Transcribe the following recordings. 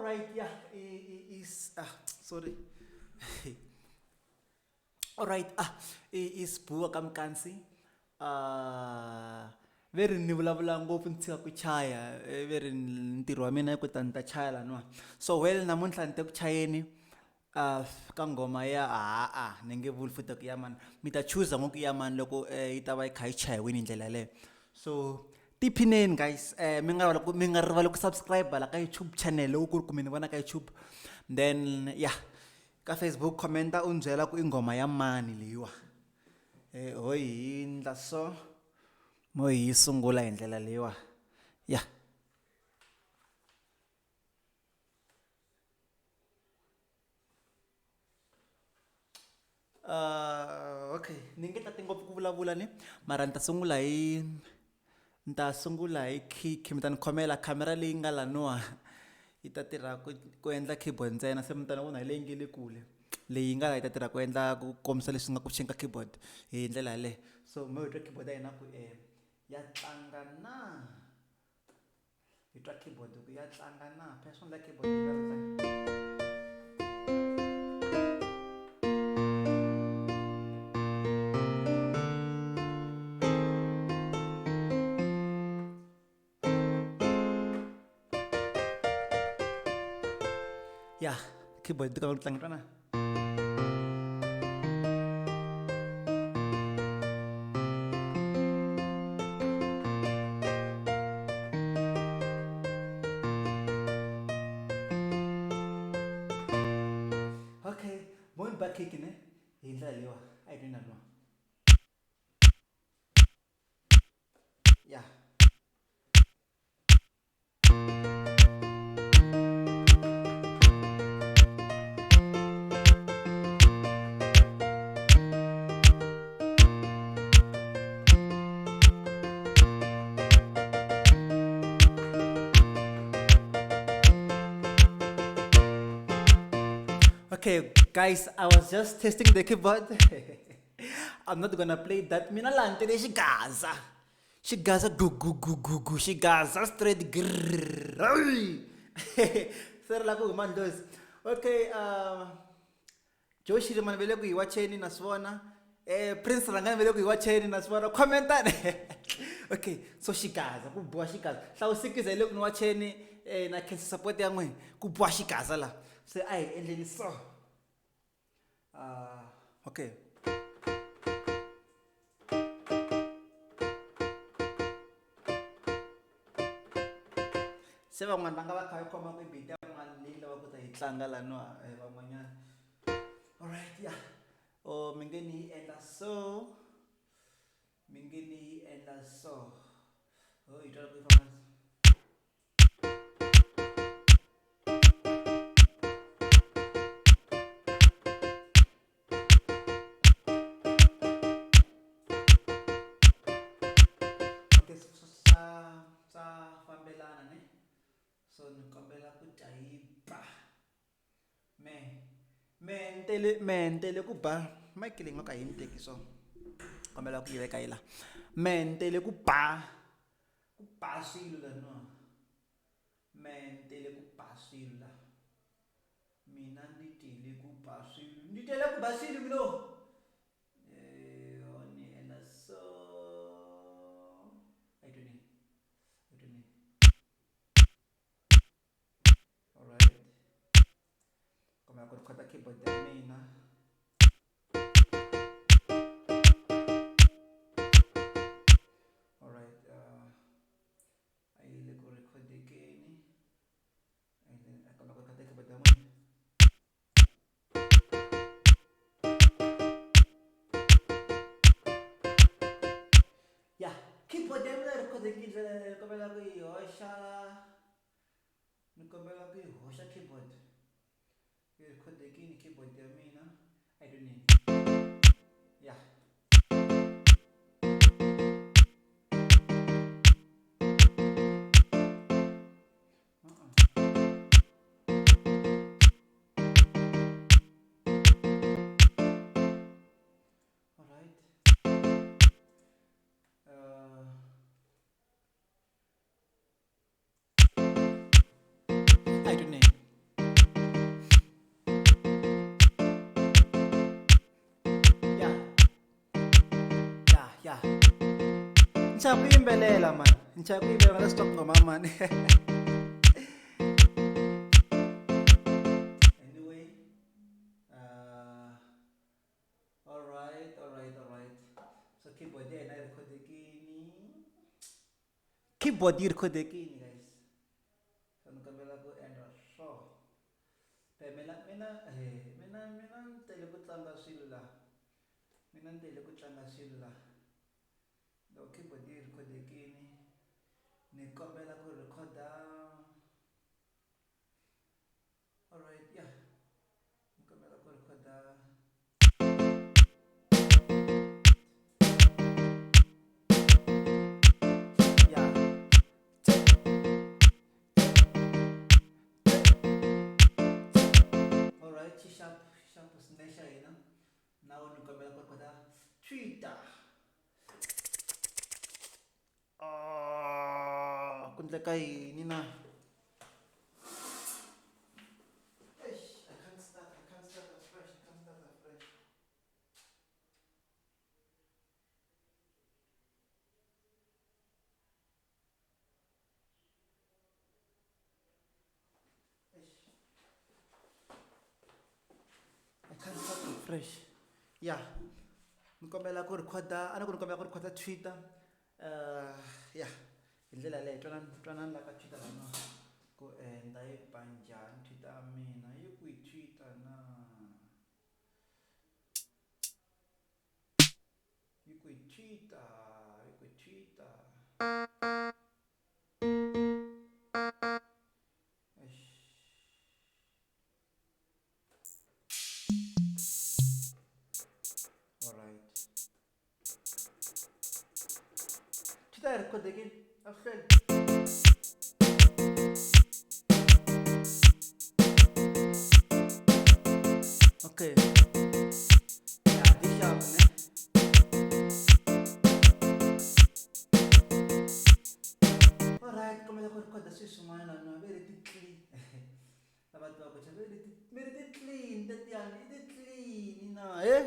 right, yeah, is sorry. All right, is buwa kamkansi. Very ni vulavula ngopfu ni tshika ku chaya, very ntirho wa mina ku ta ni ta chaya laniwa. So well namuntlha ni te ku chayeni ka ngoma ya ni nge vuli futhi ku ya mani mi ta choose ngoku ya mani loko yi ta va yi kha yi chayiwini hi ndlela yaleyo. So tiphineni guys, mi nga rivali ku subscribe la ka YouTube channel loko ku ri ku mi ni vona ka YouTube. Then yeah, ka Facebook commenta u ni byela ku i ngoma ya mani leyiwa. Hoyi hi ndla so mo hi sungula hi ndlela leyiwa. Yeah. Okay, ni nge tati ngopfu ku vulavula ni mara ni ta sungula hi kick, mi ta ni khomela camera leyi nga laniwa yi ta tirha ku endla keyboard ntsena, se mi ta ni vona hi leyi nge le kule leyi nga la yi ta tirha ku endla ku kombisa leswi nga ku ka keyboard hi ndlela yaleyo. So mo hi twa keyboard ya hina ku ya tlanga na, hi twa keyboard ku ya tlanga na, phela swi endla keyboard yi nga ri tlanga. Yeah, keyboard itu kalau tlanga twa na. Okay, mo ni back kick ne hi ndlela leyiwa a hi tweni na lwa. Yeah. Okay, guys, I was just testing the keyboard. I'm not gonna play that. Mina lantele Gaza. Gaza gu gu gu gu gu. Gaza straight grrrr. Sir la ku mandos. Okay, Joshi man vele ku iwacheni naswona. Prince Rangani vele ku iwacheni naswona. Commenta. Okay, so Gaza ku bua Gaza. Hla usikiza ile ku niwacheni na khensa support ya n'wina ku bua Gaza la. Se ai endleni so. Okay. Se van'wana va nga va kha va khoma ku beat ya mali leyi lava ku ta yi tlanga laniwa van'wanyana. Alright, yeah. Mi nge ni yi endla so. Mi nge ni yi endla so. Hi twa ku yi famba. So nikombela ku jayipa mentele ku ba mic leyi nga ka yini teki so kombela ku yi veka yi la mentele ku ba swilo laniwa, mentele ku ba swilo la, mina ni tele ku ba swilo, ni tele ku ba swilo mino ni enda so ku rikhota keyboard ya mina. Alright, a yi le ku rikhodekeni and then a kota ku rikhota keyboard ya n'wina. Yeah, keyboard ya mina rikhodekile, ni kombela ku yi hoxa, keyboard. Rikhodekini keyboard ya mina. I don't need. Yeah. Alright. I don't need. ngichaya kuyimbelela man, ngichaya kuyimbelela ngale stock ngoma man. Anyway, alright. So keyboard yena irekhodekini. Keyboard irekhodekini guys. So nikambela ku endla so. Mina ntele ku tlanga swilo la. Mina ntele ku tlanga swilo la. Lo keyboard irekhodekini. Nikombela ku recorda. Alright, yeah. Nikombela ku recorda. Alright, sharp snesha ina. Now nikombela ku recorda Twitter. Kundleka yini na? I can't start afresh. Yeah. Nikombela ku recorda, nikombela ku recorda Twitter. Yeah. Indlela leyo twanani la ka Twitter lana. Ku endla ibanjani Twitter mina yi ku Twitter na. Yi ku Twitter. Alright. Twitter record again. After. Okay. Yeah, this sharp, ne? Alright, come on, record the system, man. No, very clean. About to go, very clean. That clean, eh?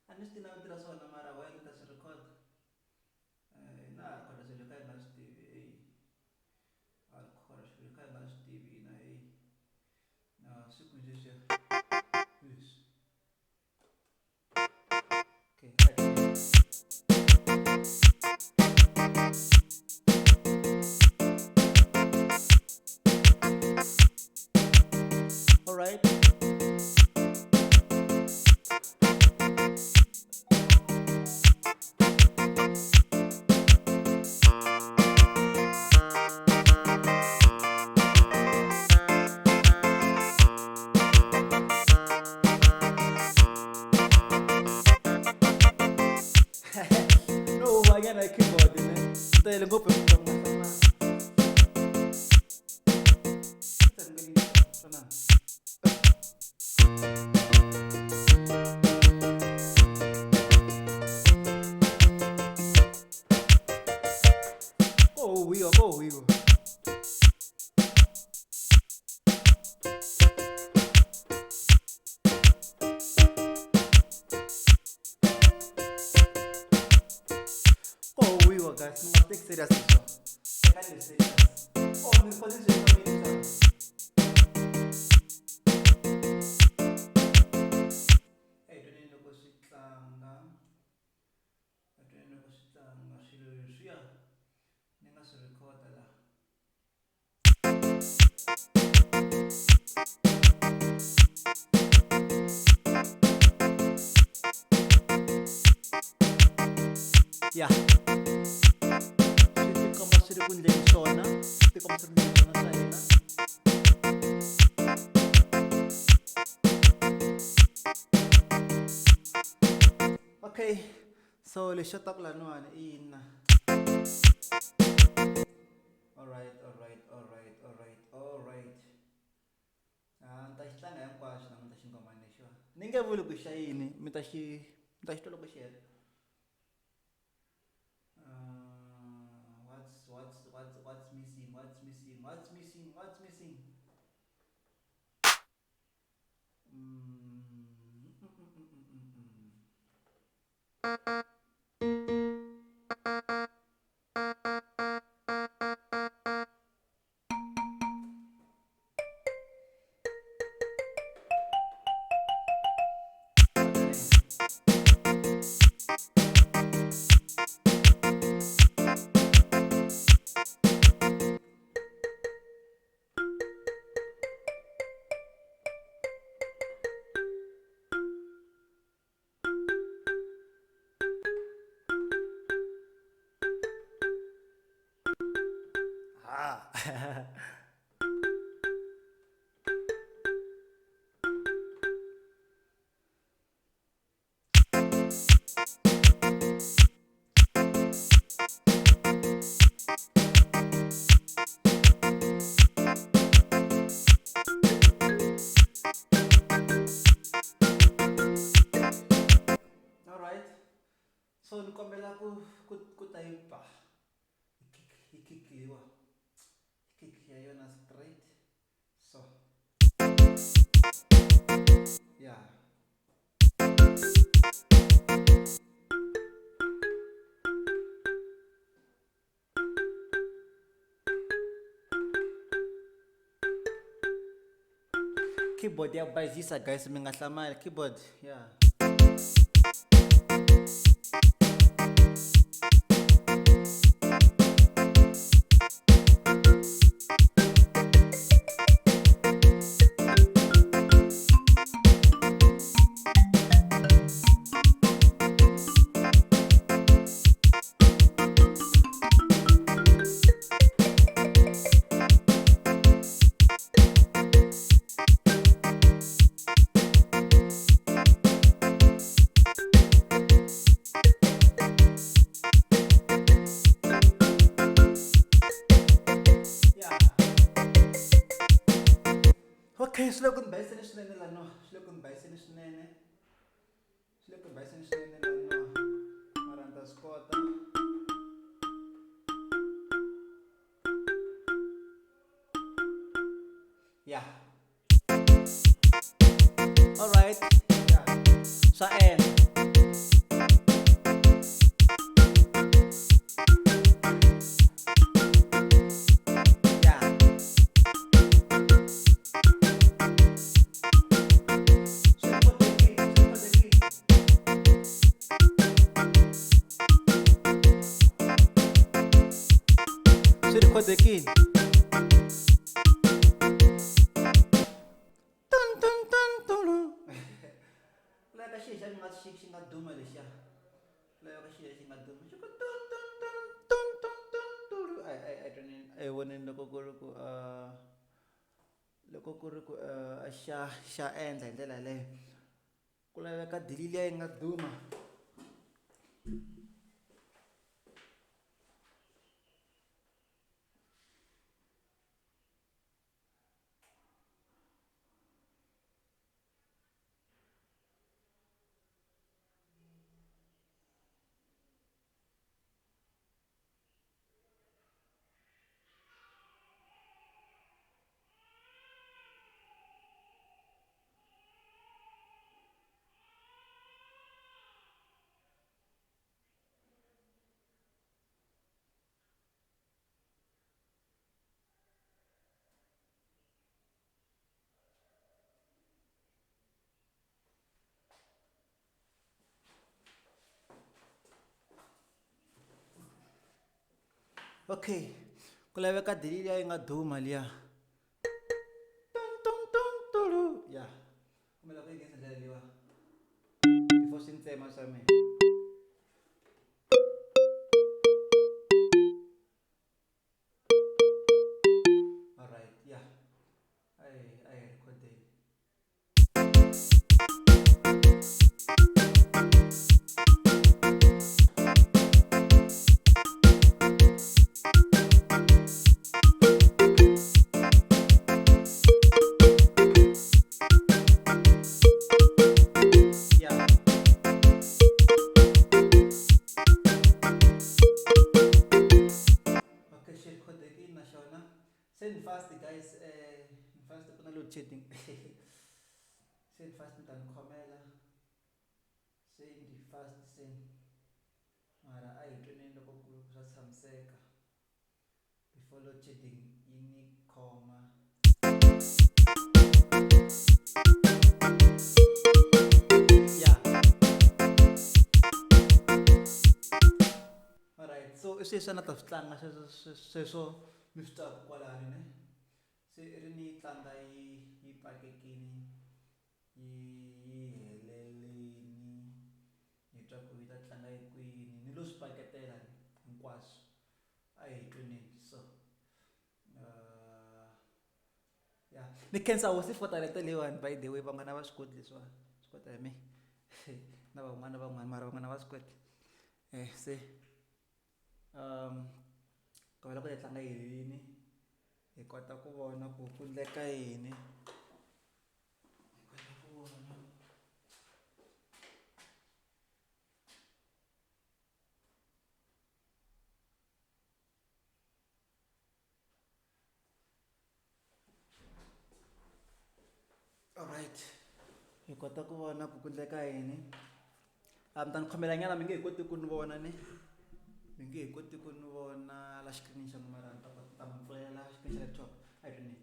And this thing I'm going to no matter where it does record. Nah, because you can't last TV. Of course, you can't last TV, na eh? No, super just yes. Okay. Alright. No, again I keyboard in it. Dahil go pa yung mga sana. Oh, we go. Oh, we go guys. Mga take serious ito. Take serious. Oh, may pwede siya kami sa. Yeah. Siti kama siri kunjeng sona, siti kama siri kunjeng sona saya na. Okay, so let's shut up lah no in. Alright. Ntashi tlanga hinkwaswo na mitashi ngomanixiwa. Ni nge vuli ku xa yini, mitashi tolo ku share. What's missing? Alright. So nikombela ku type ikikiwa. Ikiki yayona straight. So yeah. Keyboard ya bayizisa guys mingahlamali keyboard. Yeah. Okay, slogan basin is nene lano. Slogan basin is nene. Slogan basin is nene lano. Maranta spot. Yeah. Alright. Yeah. Sa end. Yeah. So record the key. Tun tun tun tun. Like a shit, I'm not shit, she not duma this year. Like a shit, she not duma. She go tun tun tun tun tun tun tun. I don't know. I want to loko ku ri ku xa endla hi ndlela yaleyo ku laveka dili liya yi nga duma. Okay, ku laveka dili liya yi nga duma liya. Tum tum tum tulu. Yeah. Kumbe loko yi nghenisa ndlela leyiwa. Before swi ni tsema swa mina. Alright, yeah. I recorded. Send fast guys, fast kuna load shedding. Send fast mtanikhomela. Send fast send. Mara a hi tweneni loko ku swa tshamiseka. Before load shedding yi ni khoma. Yeah. Alright, so sweswi na ta swi tlanga sweswo mi swi twaka kwalani ne. Se ri ni tlanga yi pakekini yi helelini hi twa ku yi ta tlanga yi kwini ni lo swi paketela hinkwaswo a hi tweneni so Ni khensa hosi for talenta leyiwani by the way van'wana va swi koti leswiwani swi kota hi me na van'wana mara van'wana va swi koti se ku vela ku hi tlanga yini hi kota ku vona ku ku endleka yini hi kota ku vona. Alright, hi kota ku vona ku ku endleka yini mi ta ni khomela nyana mi nge hi koti ku ni vona ni mi nge hi koti ku ni vona la xikirini xa n'wina ta mi pfulela xikirini xa laptop a hi swi ni.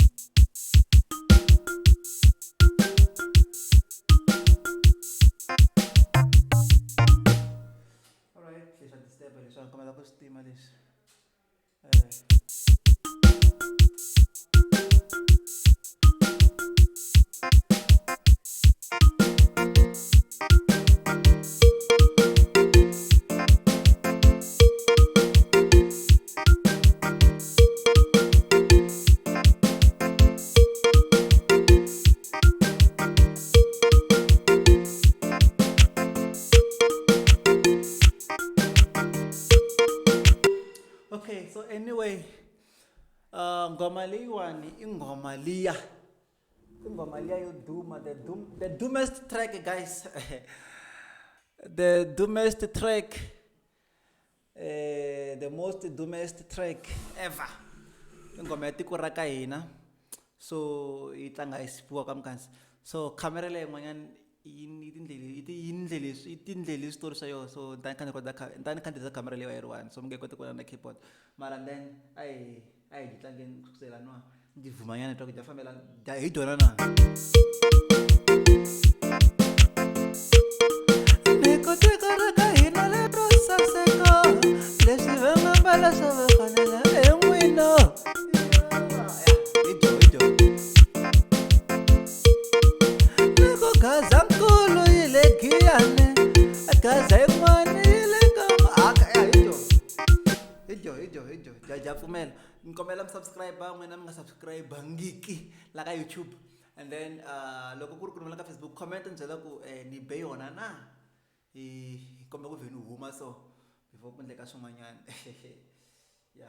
Alright, leswi a disturb leswi a ni kombela ku swi tima leswi. Okay, so anyway, ngoma leyiwani i ngoma liya yo duma, the dumbest track guys the dumbest track the most dumbest track ever i ngoma ya tiko ra ka hina, so yi tlanga hi sipiwa ka mukhansi, so khamera leyi yin'wanyana i tindleli switori swa yona, so ntani kha ni tirhisa khamera leyi va yi ri one, so mi nge koti ku vona na keyboard mara then a hi byi tlangeni ku kusela niwa ndzi vhumanyana twa ku dya fambela hi dyona na tiko ra ka hina lero saseka leswi va nga mbala swa va fanela n'wina Gaza nkulu yi le Giyane, Gaza yin'wana yi le ka aka hi dyo ja pfumela ni kombela mi subscribe n'wina mi nga subscribe ngiki la ka YouTube, and then loko ku ri ku ni vona ka Facebook comment ni byela ku ni be yona na hi kombela ku vheni huma so before ku endleka swin'wanyana ya.